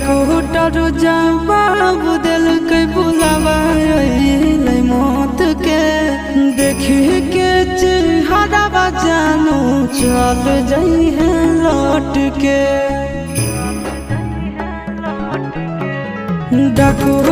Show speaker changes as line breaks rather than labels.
doctor जवाब दिल के बुलावा मौत के देखी के चेहरा जानू चल जाई है लौट के डॉक्टर